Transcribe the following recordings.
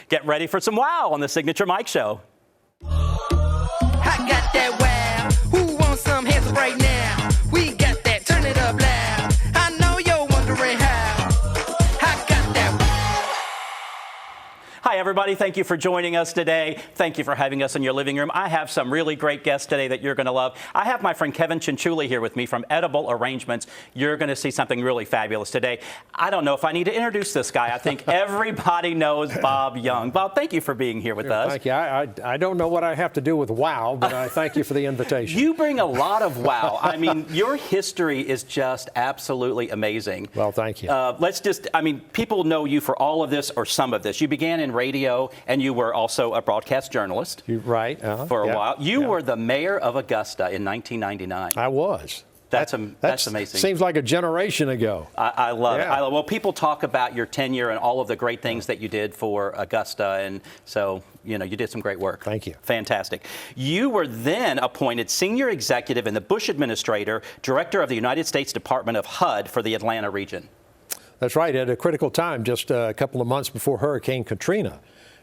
Get ready for some wow on the Signature Mike Show. I got that wow. Who wants some hands up right now? We got that. Turn it up loud. I know you're wondering how. I got that wow. Hi, everybody. Thank you for joining us today. Thank you for having us in your living room. I have some really great guests today that you're going to love. I have my friend Kevin Cianciulli here with me from Edible Arrangements. You're going to see something really fabulous today. I don't know if I need to introduce this guy. I think everybody knows Bob Young. Bob, thank you for being here with us. Thank you. I don't know what I have to do with wow, but I thank you for the invitation. You bring a lot of wow. I mean, your history is just absolutely amazing. Well, thank you. People know you for all of this or some of this. You began in radio, and you were also a broadcast journalist. Right. For a while. You were the mayor of Augusta in 1999. I was. That's amazing. Seems like a generation ago. I love it. Well, people talk about your tenure and all of the great things that you did for Augusta, and so, you did some great work. Thank you. Fantastic. You were then appointed senior executive in the Bush administrator, director of the United States Department of HUD for the Atlanta region. That's right. At a critical time, just a couple of months before Hurricane Katrina.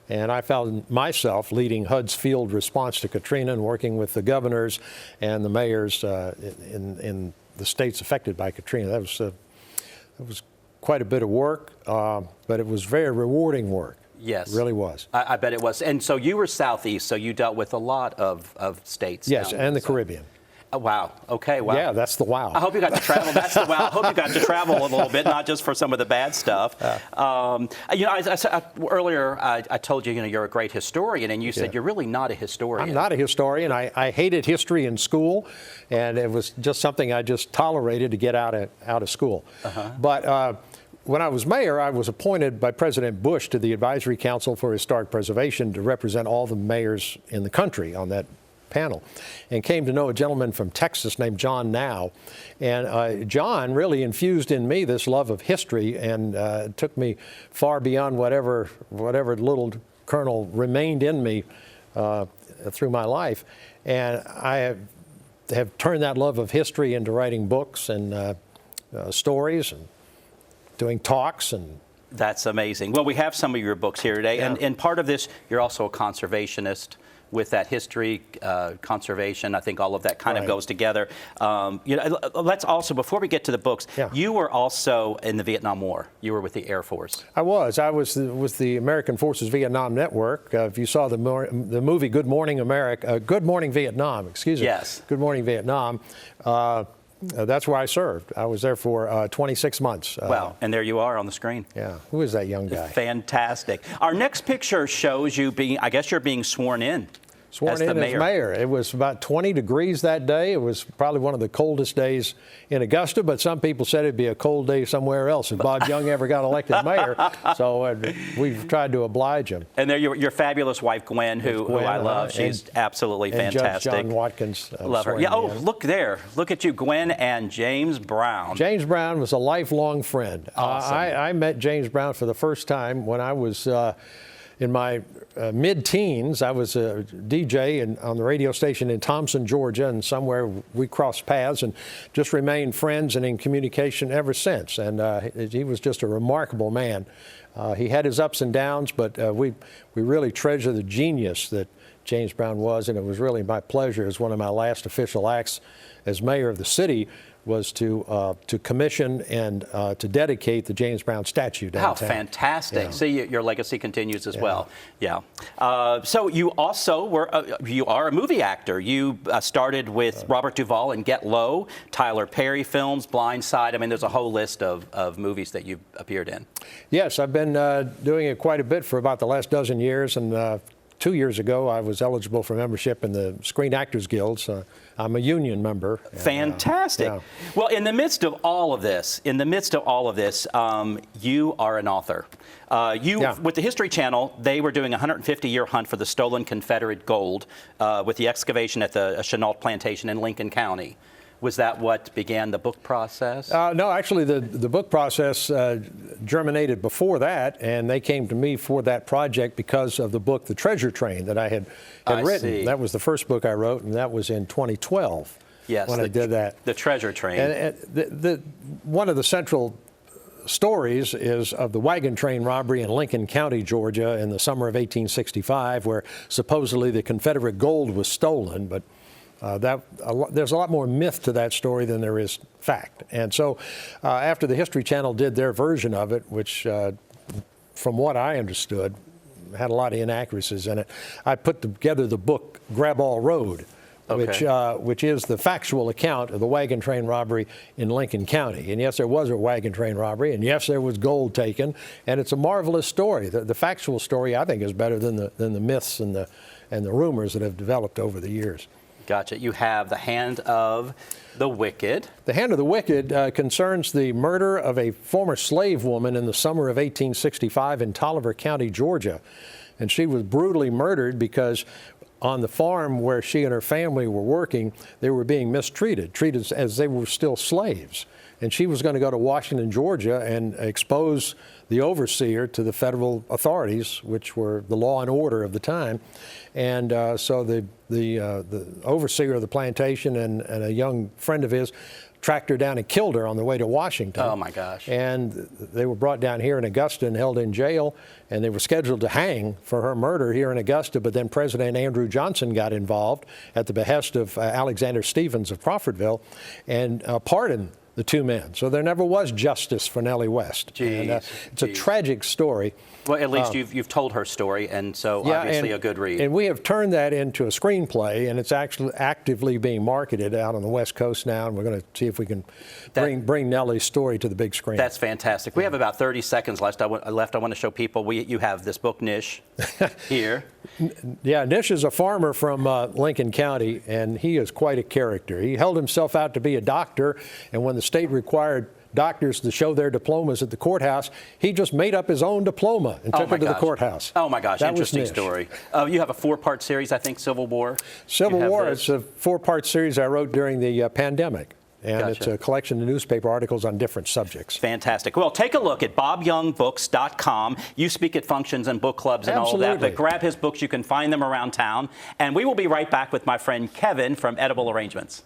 And I found myself leading HUD's field response to Katrina and working with the governors and the mayors in the states affected by Katrina. That was quite a bit of work, but it was very rewarding work. Yes. It really was. I bet it was. And so you were Southeast, so you dealt with a lot of states. Yes, and the Caribbean. Oh, wow. Okay. Wow. Yeah, that's the wow. I hope you got to travel. That's the wow. I hope you got to travel a little bit, not just for some of the bad stuff. Earlier I told you, you're a great historian, and you said you're really not a historian. I'm not a historian. I hated history in school, and it was just something I just tolerated to get out of school. But when I was mayor, I was appointed by President Bush to the Advisory Council for Historic Preservation to represent all the mayors in the country on that panel, and came to know a gentleman from Texas named John Now. And John really infused in me this love of history, and took me far beyond whatever little kernel remained in me through my life. And I have turned that love of history into writing books and stories and doing talks. And that's amazing. Well, we have some of your books here today, and part of this, you're also a conservationist. With that history, conservation, I think all of that kind of goes together. Let's also, before we get to the books, you were also in the Vietnam War. You were with the Air Force. I was with the American Forces Vietnam Network. If you saw the movie Good Morning America, Good Morning Vietnam, excuse me. Yes. Good Morning Vietnam. That's where I served. I was there for 26 months. Wow, and there you are on the screen. Yeah, who is that young guy? Fantastic. Our next picture shows you you're being sworn in. Sworn in as mayor. It was about 20 degrees that day. It was probably one of the coldest days in Augusta, but some people said it'd be a cold day somewhere else if Bob Young ever got elected mayor. So we've tried to oblige him. And there your fabulous wife, Gwen, who I love. She's absolutely fantastic. Judge John Watkins. Love her. Yeah. Oh, look there. Look at you, Gwen and James Brown. James Brown was a lifelong friend. Awesome. I met James Brown for the first time when I was in my mid-teens. I was a DJ on the radio station in Thompson, Georgia, and somewhere we crossed paths and just remained friends and in communication ever since. And he was just a remarkable man. He had his ups and downs, but we really treasure the genius that James Brown was, and it was really my pleasure as one of my last official acts as mayor of the city was to commission and to dedicate the James Brown statue downtown. How fantastic. Yeah. See, your legacy continues as well. Yeah. So you also you are a movie actor. You started with Robert Duvall in Get Low, Tyler Perry films, Blind Side. I mean, there's a whole list of movies that you've appeared in. Yes, I've been doing it quite a bit for about the last dozen years, and 2 years ago, I was eligible for membership in the Screen Actors Guild, so I'm a union member. Fantastic. Well, in the midst of all of this, you are an author. With the History Channel, they were doing a 150-year hunt for the stolen Confederate gold with the excavation at the Chenault Plantation in Lincoln County. Was that what began the book process? No, actually, the book process germinated before that, and they came to me for that project because of the book, The Treasure Train, that I had written. See. That was the first book I wrote, and that was in 2012 yes, when I did that. The Treasure Train. And one of the central stories is of the wagon train robbery in Lincoln County, Georgia in the summer of 1865, where supposedly the Confederate gold was stolen. But there's a lot more myth to that story than there is fact. And so after the History Channel did their version of it, which from what I understood had a lot of inaccuracies in it, I put together the book Grab-All Road, which is the factual account of the wagon train robbery in Lincoln County. And yes, there was a wagon train robbery, and yes, there was gold taken, and it's a marvelous story. The factual story, I think, is better than the myths and the rumors that have developed over the years. Gotcha. You have The Hand of the Wicked. The Hand of the Wicked concerns the murder of a former slave woman in the summer of 1865 in Tolliver County, Georgia. And she was brutally murdered because on the farm where she and her family were working, they were being mistreated, treated as they were still slaves. And she was going to go to Washington, Georgia, and expose the overseer to the federal authorities, which were the law and order of the time. And so the overseer of the plantation and a young friend of his tracked her down and killed her on the way to Washington. Oh, my gosh. And they were brought down here in Augusta and held in jail, and they were scheduled to hang for her murder here in Augusta, but then President Andrew Johnson got involved at the behest of Alexander Stephens of Crawfordville and pardoned the two men. So there never was justice for Nellie West. It's a tragic story. Well, at least you've told her story, and so obviously a good read. And we have turned that into a screenplay, and it's actually actively being marketed out on the West Coast now, and we're going to see if we can bring Nellie's story to the big screen. That's fantastic. We have about 30 seconds left. I want to show people you have this book, Nish, here. Yeah, Nish is a farmer from Lincoln County, and he is quite a character. He held himself out to be a doctor, and when the state required doctors to show their diplomas at the courthouse, he just made up his own diploma and took it to the courthouse. Oh my gosh, interesting story. You have a 4-part series, I think, Civil War. Civil War, it's a 4-part series I wrote during the pandemic. And it's a collection of newspaper articles on different subjects. Fantastic. Well, take a look at BobYoungBooks.com. You speak at functions and book clubs and all of that, but grab his books. You can find them around town. And we will be right back with my friend Kevin from Edible Arrangements.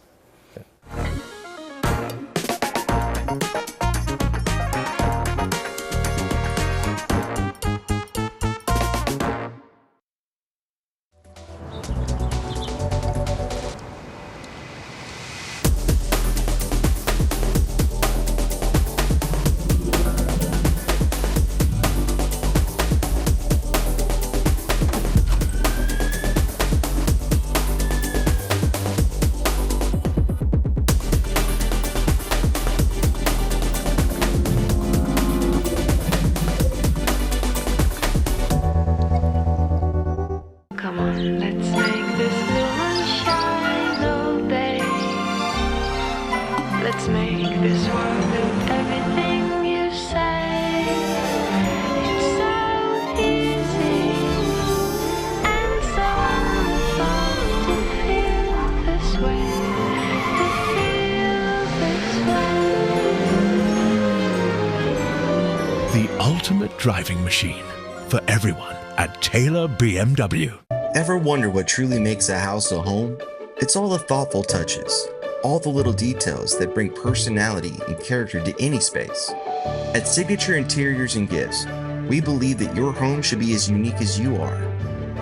Ultimate driving machine for everyone at Taylor BMW. Ever wonder what truly makes a house a home? It's all the thoughtful touches, all the little details that bring personality and character to any space. At Signature Interiors and Gifts, we believe that your home should be as unique as you are.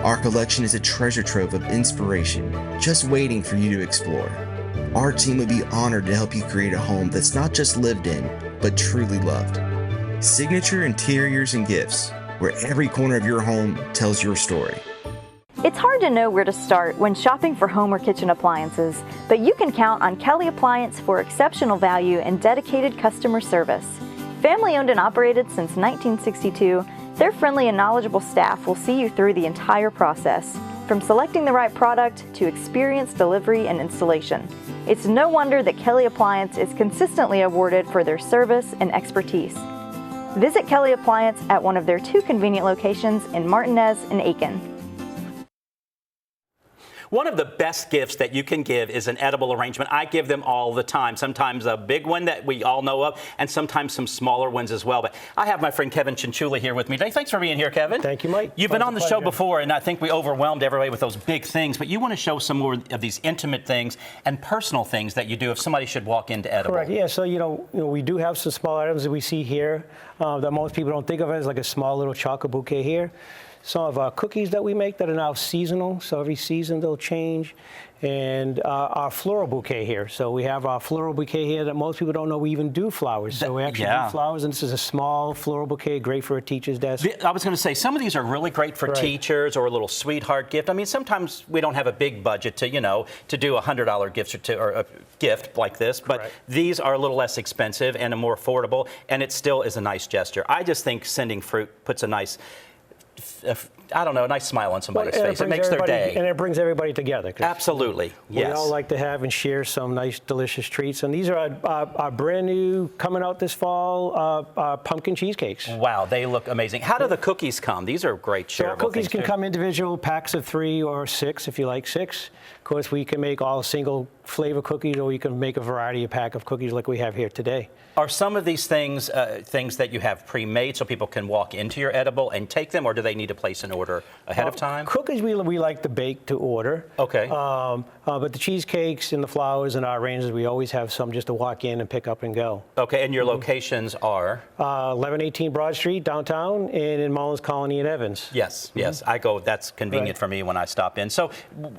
Our collection is a treasure trove of inspiration, just waiting for you to explore. Our team would be honored to help you create a home that's not just lived in, but truly loved. Signature Interiors and Gifts, where every corner of your home tells your story. It's hard to know where to start when shopping for home or kitchen appliances, but you can count on Kelly Appliance for exceptional value and dedicated customer service. Family owned and operated since 1962, their friendly and knowledgeable staff will see you through the entire process, from selecting the right product to experienced delivery and installation. It's no wonder that Kelly Appliance is consistently awarded for their service and expertise. Visit Kelly Appliance at one of their 2 convenient locations in Martinez and Aiken. One of the best gifts that you can give is an edible arrangement. I give them all the time. Sometimes a big one that we all know of, and sometimes some smaller ones as well. But I have my friend Kevin Cianciulli here with me today. Thanks for being here, Kevin. Thank you, Mike. You've been Pleasure, on the show pleasure. before, and I think we overwhelmed everybody with those big things. But you want to show some more of these intimate things and personal things that you do if somebody should walk into edible. Correct. Yeah. So we do have some small items that we see here that most people don't think of as like a small little chocolate bouquet here. Some of our cookies that we make that are now seasonal, so every season they'll change. And our floral bouquet here. So we have our floral bouquet here that most people don't know we even do flowers. So we actually do flowers, and this is a small floral bouquet, great for a teacher's desk. I was going to say, some of these are really great for teachers or a little sweetheart gift. I mean, sometimes we don't have a big budget to, to do a $100 gift or a gift like this, but these are a little less expensive and more affordable, and it still is a nice gesture. I just think sending fruit puts a nice, a nice smile on somebody's face. It makes their day. And it brings everybody together. Absolutely, yes. We all like to have and share some nice, delicious treats. And these are our brand new, coming out this fall, pumpkin cheesecakes. Wow, they look amazing. How do the cookies come? These are great shareable Our cookies can too. come individual packs of 3 or 6 if you like 6. Of course, we can make all single flavor cookies, or you can make a variety of pack of cookies like we have here today. Are some of these things things that you have pre-made so people can walk into your edible and take them, or do they need to place an order ahead of time? Cookies we like to bake to order. Okay. But the cheesecakes and the flowers and our arrangements, we always have some just to walk in and pick up and go. Okay, and your locations are? 1118 Broad Street, downtown, and in Mullins Colony in Evans. Yes, yes. I go, that's convenient for me when I stop in. So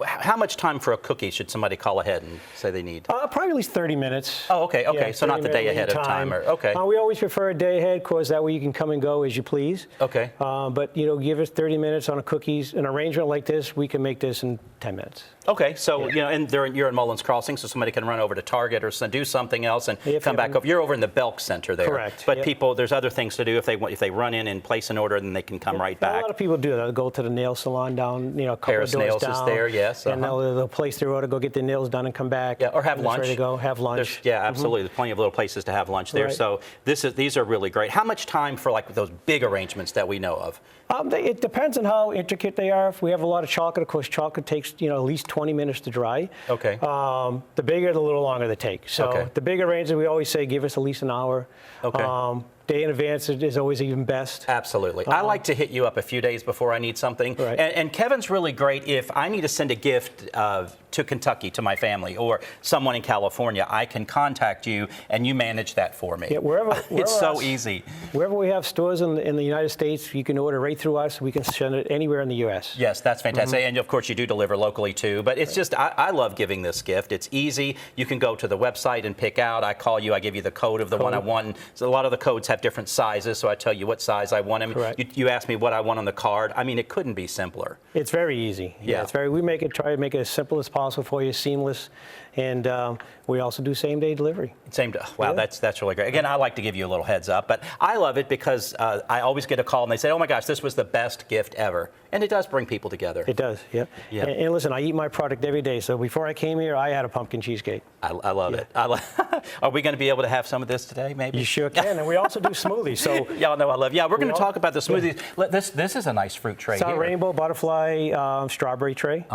how much time for a cookie should somebody call ahead and say they need? Probably at least 30 minutes. Oh, okay. Yeah, So not the day ahead of time. Okay. We always prefer a day ahead, because that way you can come and go as you please. Okay. But, give us 30 minutes on a cookies. An arrangement like this, we can make this in 10 minutes. Okay, so and you're in Mullins Crossing, so somebody can run over to Target or do something else and come back over. You're over in the Belk Center there. Correct. But people, there's other things to do if they run in and place an order, then they can come right back. A lot of people do that. They'll go to the nail salon down, a couple Paris of doors Nails down, is there, yes. And they'll place their order, go get their nails done, and come back. Yeah, or have lunch. Ready to go, have lunch. Absolutely. There's plenty of little places to have lunch there. Right. So these are really great. How much time for like those big arrangements that we know of? It depends on how intricate they are. If we have a lot of chocolate, of course, chocolate takes at least 20 minutes to dry. Okay. The bigger, the little longer they take. So the big arrangements, we always say give us at least an hour. Okay. Day in advance is always even best. Absolutely. I like to hit you up a few days before I need something. Right. And Kevin's really great if I need to send a gift to Kentucky to my family or someone in California. I can contact you and you manage that for me. Yeah, wherever it's so easy. Wherever we have stores in the United States, you can order right through us. We can send it anywhere in the U.S. Yes, that's fantastic. And of course, you do deliver locally too. But it's just, I love giving this gift. It's easy. You can go to the website and pick out. I call you, I give you the code of the one I want. So a lot of the codes have different sizes, so I tell you what size I want. You ask me what I want on the card. I mean, it couldn't be simpler. It's very easy. Yeah. We try to make it as simple as possible for you, seamless. And we also do same-day delivery. Wow, that's really great. Again, I like to give you a little heads up, but I love it because I always get a call and they say, oh my gosh, this was the best gift ever. And it does bring people together. It does, yeah. And listen, I eat my product every day. So before I came here, I had a pumpkin cheesecake. I love it. Are we going to be able to have some of this today, maybe? You sure can. And we also do smoothies. So y'all know I love. Yeah, we're going to talk about the smoothies. This is a nice fruit tray. It's our here. rainbow butterfly strawberry tray.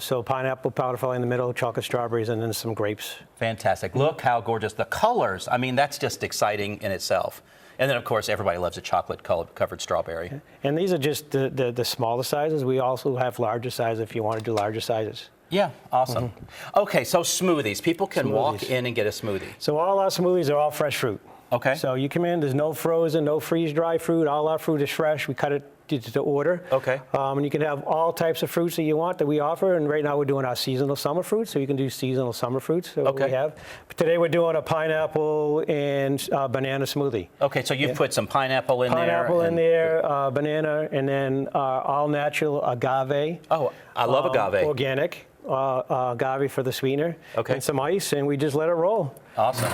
So pineapple butterfly in the middle, chocolate strawberries, and then some grapes. Fantastic. Look how gorgeous. The colors, I mean, that's just exciting in itself. And then, of course, everybody loves a chocolate-covered strawberry. And these are just the smaller sizes. We also have larger sizes if you want to do larger sizes. Yeah, awesome. Okay, so smoothies. People can walk in and get a smoothie. So all our smoothies are all fresh fruit. Okay. So you come in, there's no frozen, no freeze-dry fruit. All our fruit is fresh. We cut it to order. Okay. And you can have all types of fruits that you want that we offer. And right now we're doing our seasonal summer fruits, so you can do seasonal summer fruits. So we have. But today we're doing a pineapple and banana smoothie. Okay, so you've put some pineapple in there. Pineapple in there, banana, and then all natural agave. Oh, I love agave. Organic. Agave for the sweetener. Okay. And some ice, and we just let it roll. Awesome.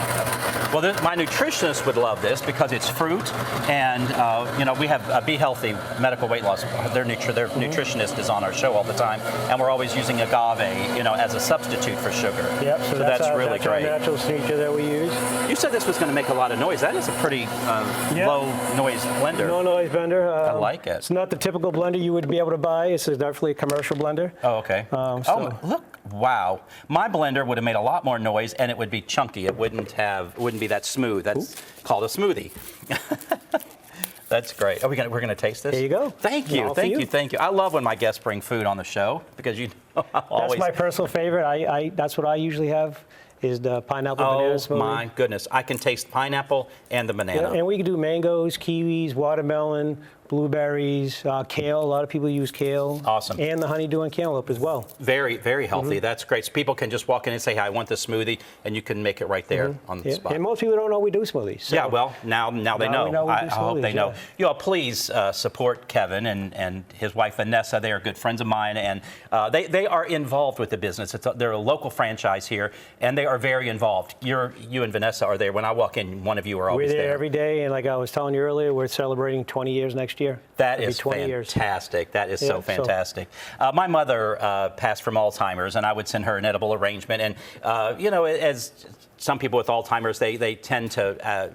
Well, my nutritionist would love this because it's fruit, and we have Be Healthy Medical Weight Loss. Their nutritionist is on our show all the time, and we're always using agave, as a substitute for sugar. Yep. So that's really that's great. Our natural sweetener that we use. You said this was going to make a lot of noise. That is a pretty low noise blender. No noise blender. I like it. It's not the typical blender you would be able to buy. It's definitely a commercial blender. Oh, okay. Look. Wow. My blender would have made a lot more noise, and it would be chunky. It wouldn't be that smooth. That's called a smoothie. That's great. We're gonna taste this? There you go. Thank you. Thank you. I love when my guests bring food on the show because That's my personal favorite. That's what I usually have. Is the pineapple banana smoothie. Oh my goodness. I can taste pineapple and the banana. Yeah, and we can do mangoes, kiwis, watermelon, blueberries, kale. A lot of people use kale. Awesome. And the honeydew and cantaloupe as well. Very, very healthy. That's great. So people can just walk in and say, "Hi, I want this smoothie," and you can make it right there on the spot. And most people don't know we do smoothies. So Yeah, well, now they know. we know we do I hope they know. smoothies, Please support Kevin and his wife Vanessa. They are good friends of mine, and they are involved with the business. They're a local franchise here, and they are very involved. You and Vanessa are there. When I walk in, one of you are always We're there every day, and like I was telling you earlier, we're celebrating 20 years next year. That It'll is be 20 years. fantastic. That is so Yeah, fantastic. My mother passed from Alzheimer's, and I would send her an edible arrangement. And as some people with Alzheimer's, they tend to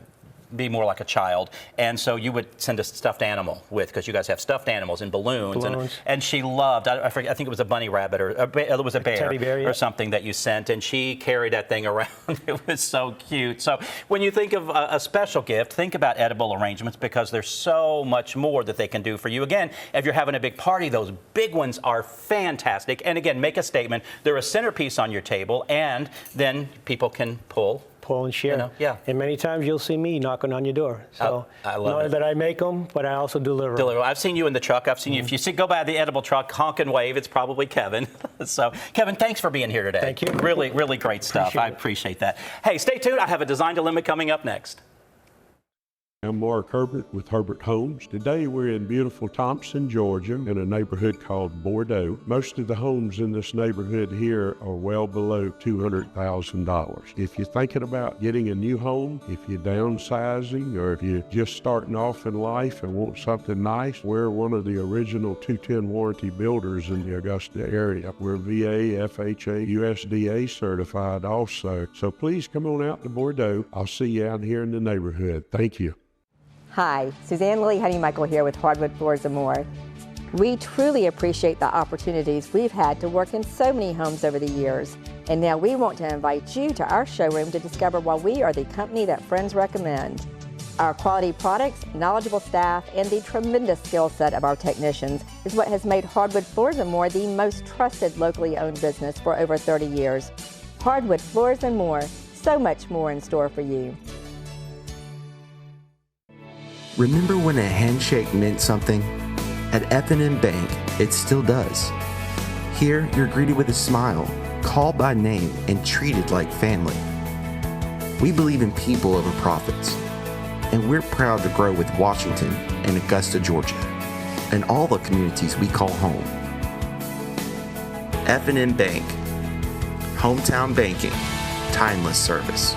be more like a child, and so you would send a stuffed animal because you guys have stuffed animals and balloons. And she loved. I forget. I think it was a bunny rabbit or it was a bear, teddy bear, or something that you sent, and she carried that thing around. It was so cute. So when you think of a special gift, think about edible arrangements because there's so much more that they can do for you. Again, if you're having a big party, those big ones are fantastic. And again, make a statement. They're a centerpiece on your table, and then people can pull and share. Yeah. And many times you'll see me knocking on your door. So I love not it. that I make them, but I also deliver. I've seen you in the truck. I've seen you. If you go by the edible truck, honk and wave, it's probably Kevin. So, Kevin, thanks for being here today. Thank you. Really, really great stuff. I appreciate that. Hey, stay tuned. I have a Design Dilemma coming up next. I'm Mark Herbert with Herbert Homes. Today we're in beautiful Thompson, Georgia, in a neighborhood called Bordeaux. Most of the homes in this neighborhood here are well below $200,000. If you're thinking about getting a new home, if you're downsizing, or if you're just starting off in life and want something nice, we're one of the original 210 warranty builders in the Augusta area. We're VA, FHA, USDA certified also. So please come on out to Bordeaux. I'll see you out here in the neighborhood. Thank you. Hi, Suzanne Lilly Honeymichael here with Hardwood Floors & More. We truly appreciate the opportunities we've had to work in so many homes over the years. And now we want to invite you to our showroom to discover why we are the company that friends recommend. Our quality products, knowledgeable staff, and the tremendous skill set of our technicians is what has made Hardwood Floors & More the most trusted locally owned business for over 30 years. Hardwood Floors & More, so much more in store for you. Remember when a handshake meant something? At F&M Bank, it still does. Here, you're greeted with a smile, called by name, and treated like family. We believe in people over profits, and we're proud to grow with Washington and Augusta, Georgia, and all the communities we call home. F&M Bank, hometown banking, timeless service.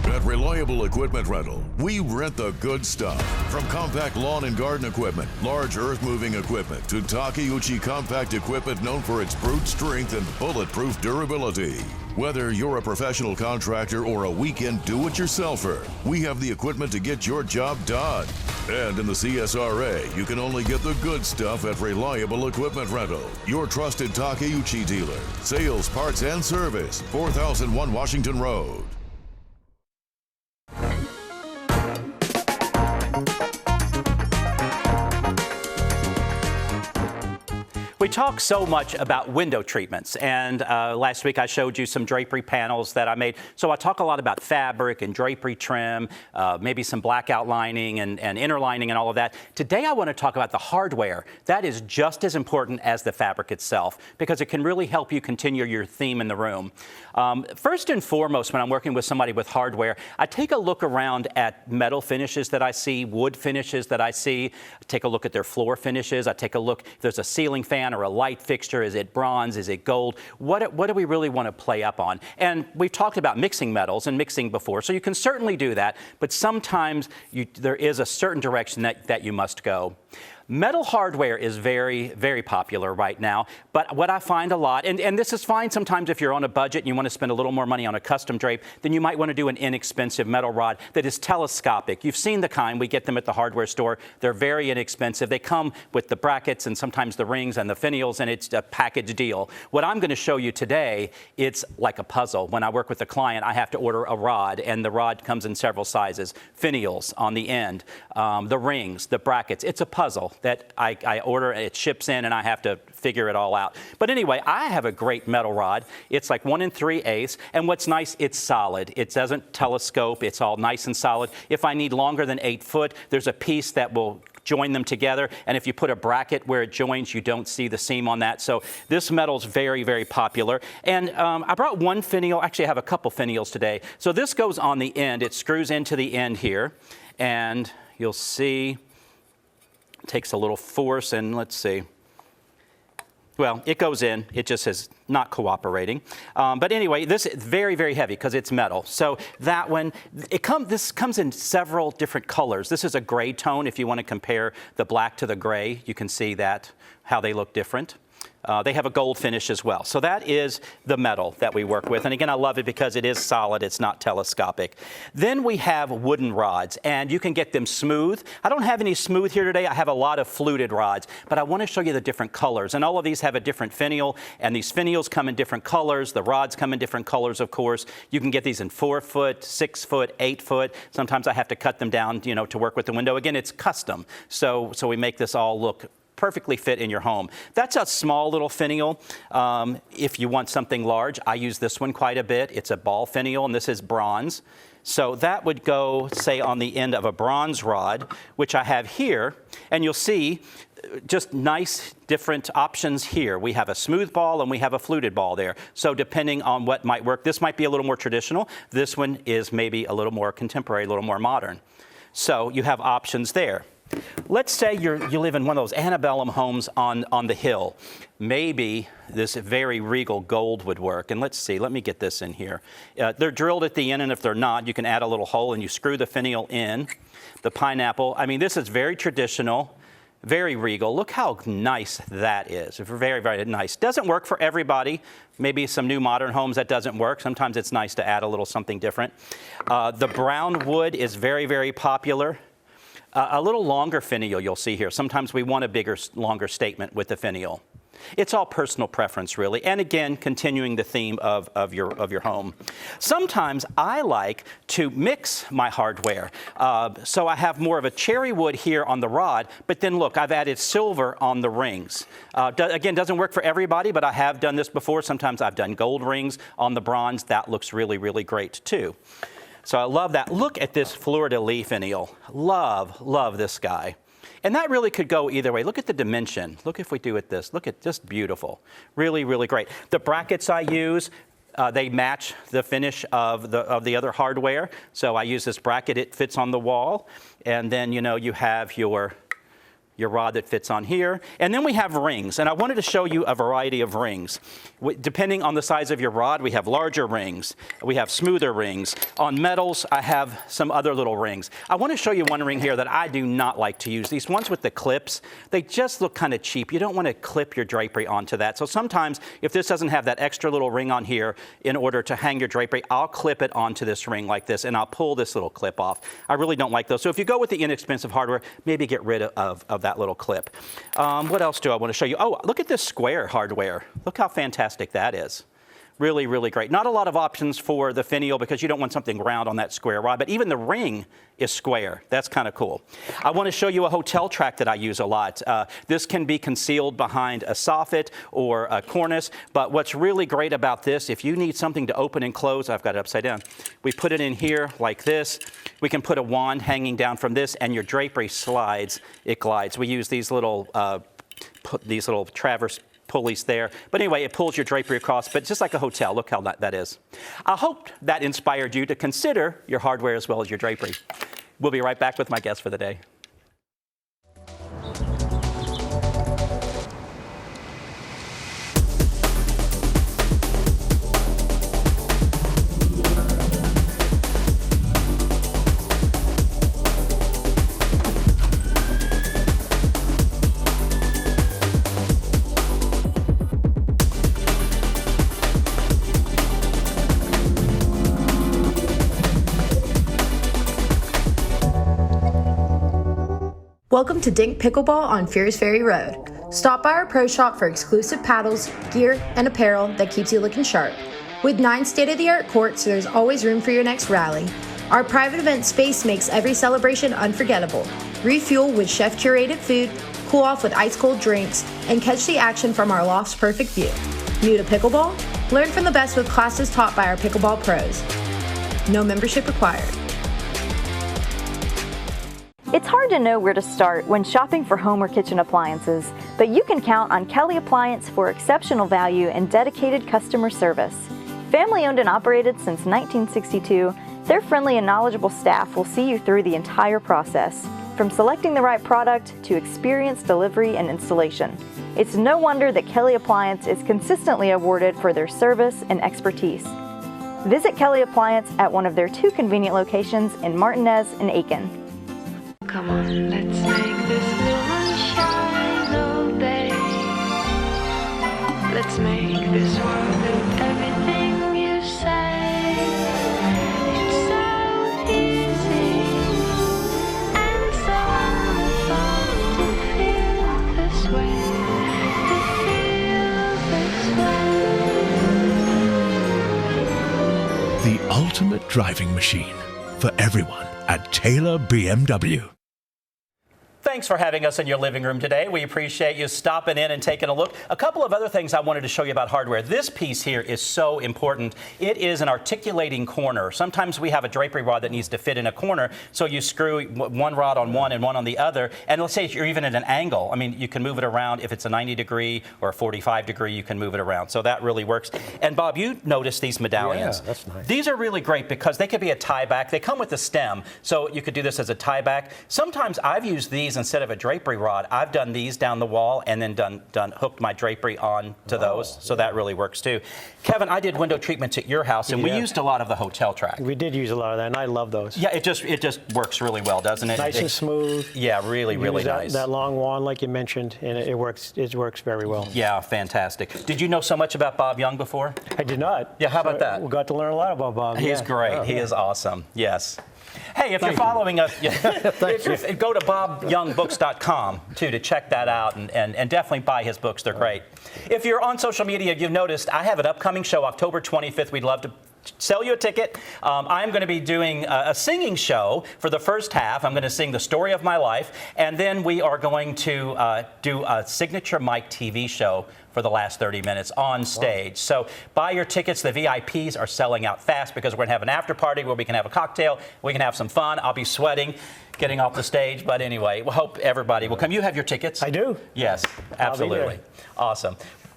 At Reliable Equipment Rental, we rent the good stuff. From compact lawn and garden equipment, large earth-moving equipment, to Takeuchi compact equipment known for its brute strength and bulletproof durability. Whether you're a professional contractor or a weekend do-it-yourselfer, we have the equipment to get your job done. And in the CSRA, you can only get the good stuff at Reliable Equipment Rental, your trusted Takeuchi dealer. Sales, parts, and service, 4001 Washington Road. We talk so much about window treatments, and last week I showed you some drapery panels that I made. So I talk a lot about fabric and drapery trim, maybe some blackout lining and inner lining and all of that. Today I want to talk about the hardware. That is just as important as the fabric itself because it can really help you continue your theme in the room. First and foremost, when I'm working with somebody with hardware, I take a look around at metal finishes that I see, wood finishes that I see, I take a look at their floor finishes, I take a look if there's a ceiling fan, brown or a light fixture? Is it bronze? Is it gold? What do we really want to play up on? And we've talked about mixing metals and mixing before, so you can certainly do that, but sometimes there is a certain direction that you must go. Metal hardware is very, very popular right now, but what I find a lot, and this is fine sometimes if you're on a budget and you want to spend a little more money on a custom drape, then you might want to do an inexpensive metal rod that is telescopic. You've seen the kind, we get them at the hardware store. They're very inexpensive. They come with the brackets and sometimes the rings and the finials, and it's a package deal. What I'm going to show you today, it's like a puzzle. When I work with a client, I have to order a rod, and the rod comes in several sizes. Finials on the end, the rings, the brackets. It's a puzzle that I order, it ships in, and I have to figure it all out. But anyway, I have a great metal rod. It's like 1 3/8, and what's nice, it's solid. It doesn't telescope. It's all nice and solid. If I need longer than 8 foot, there's a piece that will join them together, and if you put a bracket where it joins, you don't see the seam on that. So this metal's very, very popular. And I brought one finial. Actually, I have a couple finials today. So this goes on the end. It screws into the end here, and you'll see it takes a little force, and let's see. Well, it goes in. It just is not cooperating. But anyway, this is very, very heavy because it's metal. So that one, this comes in several different colors. This is a gray tone. If you want to compare the black to the gray, you can see that, how they look different. They have a gold finish as well. So that is the metal that we work with. And again, I love it because it is solid. It's not telescopic. Then we have wooden rods, and you can get them smooth. I don't have any smooth here today. I have a lot of fluted rods, but I want to show you the different colors. And all of these have a different finial, and these finials come in different colors. The rods come in different colors, of course. You can get these in 4 foot, 6 foot, 8 foot. Sometimes I have to cut them down, to work with the window. Again, it's custom. So we make this all look perfectly fit in your home. That's a small little finial. If you want something large, I use this one quite a bit. It's a ball finial, and this is bronze. So that would go, say, on the end of a bronze rod, which I have here. And you'll see just nice different options here. We have a smooth ball and we have a fluted ball there. So depending on what might work, this might be a little more traditional. This one is maybe a little more contemporary, a little more modern. So you have options there. Let's say you live in one of those antebellum homes on the hill. Maybe this very regal gold would work. And let's see, let me get this in here. They're drilled at the end, and if they're not, you can add a little hole and you screw the finial in. The pineapple, I mean, this is very traditional, very regal. Look how nice that is. Very, very nice. Doesn't work for everybody. Maybe some new modern homes that doesn't work. Sometimes it's nice to add a little something different. The brown wood is very, very popular. A little longer finial you'll see here. Sometimes we want a bigger, longer statement with the finial. It's all personal preference, really. And again, continuing the theme of your home. Sometimes I like to mix my hardware. So I have more of a cherry wood here on the rod, but then look, I've added silver on the rings. Again, doesn't work for everybody, but I have done this before. Sometimes I've done gold rings on the bronze. That looks really, really great too. So I love that. Look at this fleur-de-lis finial. Love this guy. And that really could go either way. Look at the dimension. Look if we do it this. Look at just beautiful. Really, really great. The brackets I use, they match the finish of the other hardware. So I use this bracket. It fits on the wall. And then, you have your rod that fits on here. And then we have rings. And I wanted to show you a variety of rings. Depending on the size of your rod, we have larger rings. We have smoother rings. On metals, I have some other little rings. I want to show you one ring here that I do not like to use. These ones with the clips, they just look kind of cheap. You don't want to clip your drapery onto that. So sometimes, if this doesn't have that extra little ring on here, in order to hang your drapery, I'll clip it onto this ring like this, and I'll pull this little clip off. I really don't like those. So if you go with the inexpensive hardware, maybe get rid of that little clip. What else do I want to show you? Oh, look at this square hardware. Look how fantastic that is. Really, really great. Not a lot of options for the finial because you don't want something round on that square rod, but even the ring is square. That's kind of cool. I want to show you a hotel track that I use a lot. This can be concealed behind a soffit or a cornice, but what's really great about this, if you need something to open and close, I've got it upside down. We put it in here like this. We can put a wand hanging down from this, and your drapery slides, it glides. We use these little traverse pulleys there. But anyway, it pulls your drapery across, but just like a hotel. Look how that is. I hope that inspired you to consider your hardware as well as your drapery. We'll be right back with my guest for the day. Welcome to Dink Pickleball on Fierce Ferry Road. Stop by our pro shop for exclusive paddles, gear, and apparel that keeps you looking sharp. With 9 state-of-the-art courts, there's always room for your next rally. Our private event space makes every celebration unforgettable. Refuel with chef-curated food, cool off with ice-cold drinks, and catch the action from our loft's perfect view. New to pickleball? Learn from the best with classes taught by our pickleball pros. No membership required. It's hard to know where to start when shopping for home or kitchen appliances, but you can count on Kelly Appliance for exceptional value and dedicated customer service. Family owned and operated since 1962, their friendly and knowledgeable staff will see you through the entire process, from selecting the right product to experienced delivery and installation. It's no wonder that Kelly Appliance is consistently awarded for their service and expertise. Visit Kelly Appliance at one of their 2 convenient locations in Martinez and Aiken. Come on, let's make this woman shine all day. Let's make this world with everything you say. It's so easy and so fun to feel this way. To feel this way. The ultimate driving machine for everyone at Taylor BMW. Thanks for having us in your living room today. We appreciate you stopping in and taking a look. A couple of other things I wanted to show you about hardware. This piece here is so important. It is an articulating corner. Sometimes we have a drapery rod that needs to fit in a corner, so you screw one rod on one and one on the other. And let's say you're even at an angle. I mean, you can move it around. If it's a 90 degree or a 45 degree, you can move it around. So that really works. And Bob, you noticed these medallions. Yeah, that's nice. These are really great because they could be a tie back. They come with a stem, so you could do this as a tie back. Sometimes I've used these instead of a drapery rod. I've done these down the wall and then hooked my drapery on to those, so that really works too. Kevin, I did window treatments at your house, and we used a lot of the hotel track. We did use a lot of that, and I love those. Yeah, it just works really well, doesn't it? Nice and smooth. Yeah, really nice. That long wand, like you mentioned, and it works very well. Yeah, fantastic. Did you know so much about Bob Young before? I did not. Yeah, how about that? We got to learn a lot about Bob. He's great. Oh, he is awesome. Yes. Hey, if you're following us, go to BobYoungBooks.com too to check that out and definitely buy his books. They're great. If you're on social media, you've noticed I have an upcoming show October 25th. We'd love to sell you a ticket. I'm going to be doing a singing show for the first half. I'm going to sing the story of my life, and then we are going to do a signature Mike TV show for the last 30 minutes on stage. So buy your tickets. The VIPs are selling out fast because we're going to have an after party where we can have a cocktail, we can have some fun. I'll be sweating getting off the stage, but anyway, we hope everybody will come. You have your tickets? I do. Yes, absolutely. Awesome.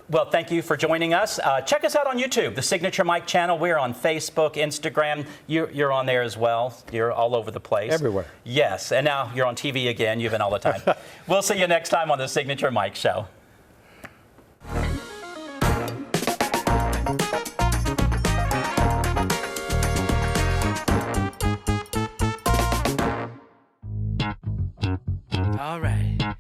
Well, thank you for joining us. Check us out on YouTube, the Signature Mike channel. We're on Facebook, Instagram. You're on there as well. You're all over the place. Everywhere. Yes, and now you're on TV again. You've been all the time. We'll see you next time on the Signature Mike Show. All right.